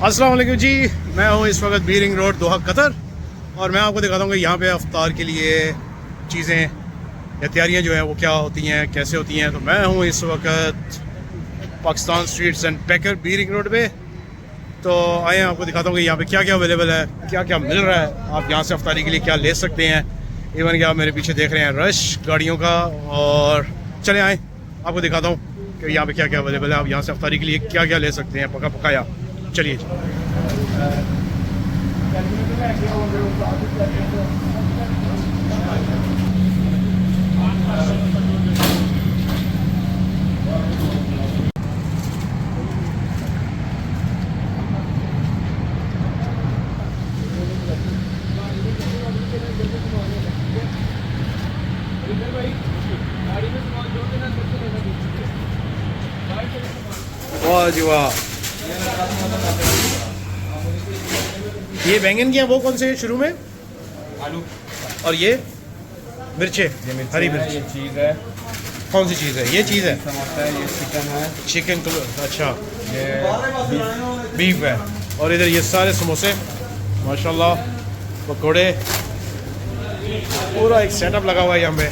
अस्सलाम वालेकुम जी, मैं हूँ इस वक्त बीरिंग रोड दोहा कतर और मैं आपको दिखाता हूँ कि यहाँ पे अफ्तार के लिए चीज़ें या तैयारियाँ जो हैं वो क्या होती हैं, कैसे होती हैं। तो मैं हूँ इस वक्त Pakistan streets and baker bearing road पे। तो आए आपको दिखाता हूँ कि यहाँ पे क्या क्या अवेलेबल है, क्या क्या मिल रहा है, आप यहाँ से अफ्तारी के लिए क्या ले सकते हैं। इवन कि आप मेरे पीछे देख रहे हैं रश गाड़ियों का। और चले आए आपको दिखाता हूँ कि यहाँ पे क्या क्या अवेलेबल है, आप यहाँ से अफ्तारी के लिए क्या क्या ले सकते हैं पका पकाया। चलिए जी। वाह जी वाह। ये बैंगन की है वो कौन से है शुरू में? आलू। और ये मिर्चे, हरी मिर्च। ये चीज़ है। कौन सी चीज़ है? ये चीज़ है, समोसा है। ये चिकन है। चिकन तो अच्छा, ये बीफ है। और इधर ये सारे समोसे माशाल्लाह, पकोड़े, पूरा एक सेटअप लगा हुआ है यहाँ पे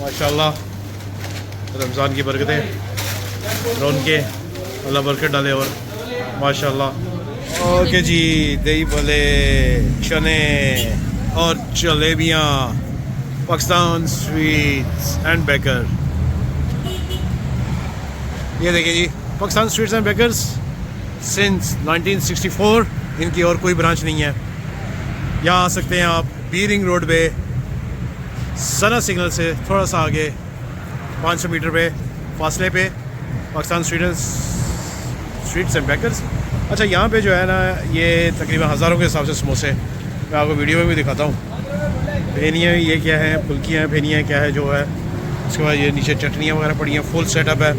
माशाल्लाह। रमज़ान की बरकतें रौनके अल्लाह बरकत डाले और माशाल्लाह। ओके जी, दही भले, चने और जलेबियाँ, पाकिस्तान स्वीट्स एंड बेकर। ये देखिए जी, Pakistan sweets and bakers since 1964, इनकी और कोई ब्रांच नहीं है। यहाँ आ सकते हैं आप बीरिंग रोड पे, सना सिग्नल से थोड़ा सा आगे 500 मीटर पे फासले पे पाकिस्तान स्वीट्स एंड बेकर्स। अच्छा, यहाँ पे जो है ना, ये तकरीबन हज़ारों के हिसाब से समोसे, मैं आपको वीडियो में भी दिखाता हूँ। फेनियाँ, ये क्या है, फुल्कियाँ, फेनियाँ क्या है जो है। उसके बाद ये नीचे चटनियाँ वगैरह पड़ी हैं, फुल सेटअप है।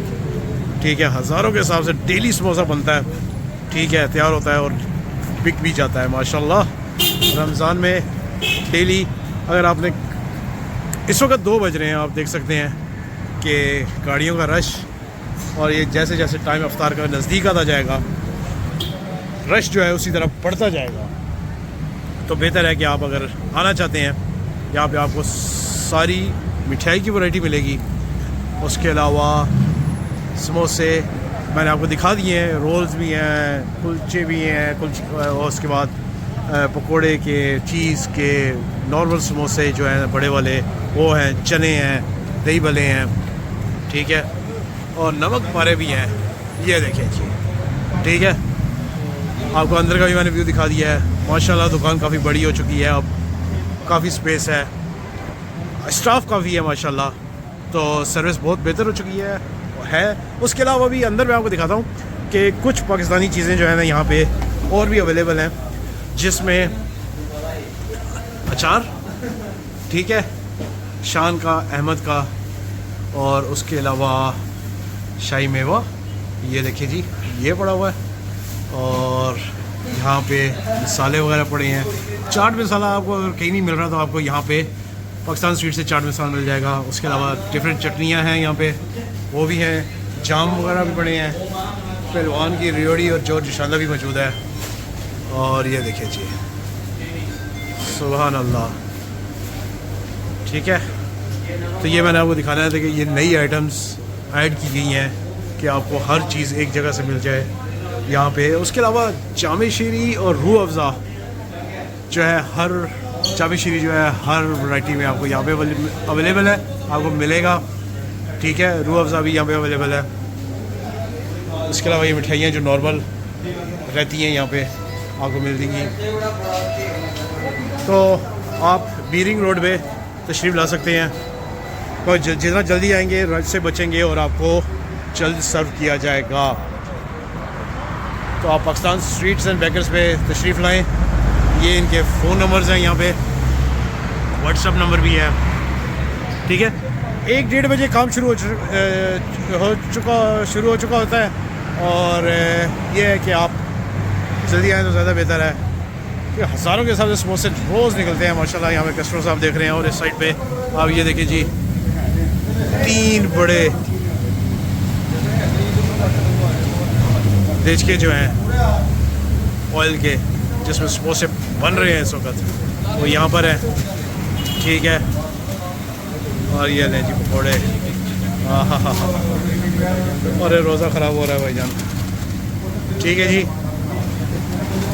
ठीक है, हज़ारों के हिसाब से डेली समोसा बनता है। ठीक है, तैयार होता है और बिक भी जाता है माशाल्लाह। रमज़ान में डेली, अगर आपने इस वक्त 2 बज रहे हैं, आप देख सकते हैं कि गाड़ियों का रश, और ये जैसे जैसे टाइम अफ्तार का नज़दीक आता जाएगा, रश जो है उसी तरफ बढ़ता जाएगा। तो बेहतर है कि आप अगर आना चाहते हैं, यहाँ पे आपको सारी मिठाई की वैरायटी मिलेगी। उसके अलावा समोसे मैंने आपको दिखा दिए हैं, रोल्स भी हैं, कुलचे भी हैं, और उसके बाद पकोड़े के, चीज़ के, नॉर्मल समोसे जो हैं बड़े वाले वो हैं, चने हैं, दही भले हैं। ठीक है, और नमक पारे भी हैं, ये देखें जी। ठीक है, आपको अंदर का भी मैंने व्यू दिखा दिया है। माशाल्लाह दुकान काफ़ी बड़ी हो चुकी है, अब काफ़ी स्पेस है, स्टाफ काफ़ी है माशाल्लाह। तो सर्विस बहुत बेहतर हो चुकी है। उसके अलावा भी अंदर मैं आपको दिखाता हूँ कि कुछ पाकिस्तानी चीज़ें जो है ना यहाँ पे और भी अवेलेबल हैं, जिसमें अचार, ठीक है, शान का, अहमद का, और उसके अलावा शाही मेवा, ये देखिए जी, ये पड़ा हुआ है। और यहाँ पे मसाले वगैरह पड़े हैं। चाट मसाला आपको अगर कहीं नहीं मिल रहा तो आपको यहाँ पे पाकिस्तान स्वीट से चाट मसाला मिल जाएगा। उसके अलावा डिफरेंट चटनियाँ हैं यहाँ पे, वो भी हैं, जाम वगैरह भी पड़े हैं, पहलवान की रियोड़ी और जोर जिशाला भी मौजूद है। और ये देखिए जी, सुभान अल्लाह। ठीक है, तो ये मैंने आपको दिखाना था कि ये नई आइटम्स ऐड की गई हैं कि आपको हर चीज़ एक जगह से मिल जाए यहाँ पे। उसके अलावा जामे शीरी और रूह अफ़ज़ा जो है, हर जामे शीरी जो है हर वैरायटी में आपको यहाँ पे अवेलेबल है, आपको मिलेगा। ठीक है, रूह अफ़ज़ा भी यहाँ पे अवेलेबल है। इसके अलावा ये मिठाइयाँ जो नॉर्मल रहती हैं यहाँ पे आपको मिल देंगी। तो आप बीरिंग रोड पे तशरीफ़ ला सकते हैं, तो जितना जल्दी आएंगे रश से बचेंगे और आपको जल्द सर्व किया जाएगा। तो आप पाकिस्तान स्ट्रीट्स एंड बेकर्स पे तशरीफ़ लाएँ। ये इनके फ़ोन नंबर्स हैं, यहाँ पे व्हाट्सअप नंबर भी है। ठीक है, 1-1:30 बजे काम शुरू हो चुका होता है। और ये है कि आप जल्दी आएँ तो ज़्यादा बेहतर है कि हज़ारों के हिसाब से समोसे रोज़ निकलते हैं माशाल्लाह। यहाँ पे कस्टमर साहब देख रहे हैं और इस साइड पे आप ये देखिए जी 3 बड़े देचके जो हैं ऑयल के जिसमें समोसे बन रहे हैं इस वक्त वो यहाँ पर है, ठीक है। और ये लें जी पकौड़े, हाँ। अरे रोज़ा ख़राब हो रहा है भाईजान, ठीक है जी।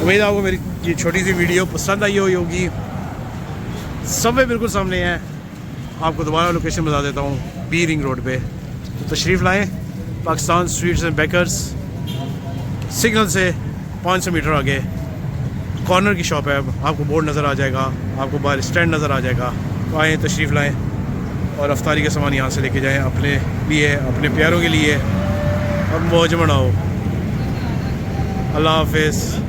उम्मीद आपको मेरी ये छोटी सी वीडियो पसंद आई हुई होगी। सबवे बिल्कुल सामने है, आपको दोबारा लोकेशन बता देता हूँ, बी रिंग रोड पे। तो तशरीफ़ लाएँ, Pakistan sweets and bakers, signal से 500 मीटर आगे कॉर्नर की शॉप है। आपको बोर्ड नज़र आ जाएगा, आपको बाहर स्टैंड नज़र आ जाएगा। तो आएँ, तशरीफ़ लाएँ और अफ्तारी का सामान यहाँ से लेके जाएँ अपने लिए, अपने प्यारों के लिए, और मौज मनाओ। अल्लाह हाफ़िज़।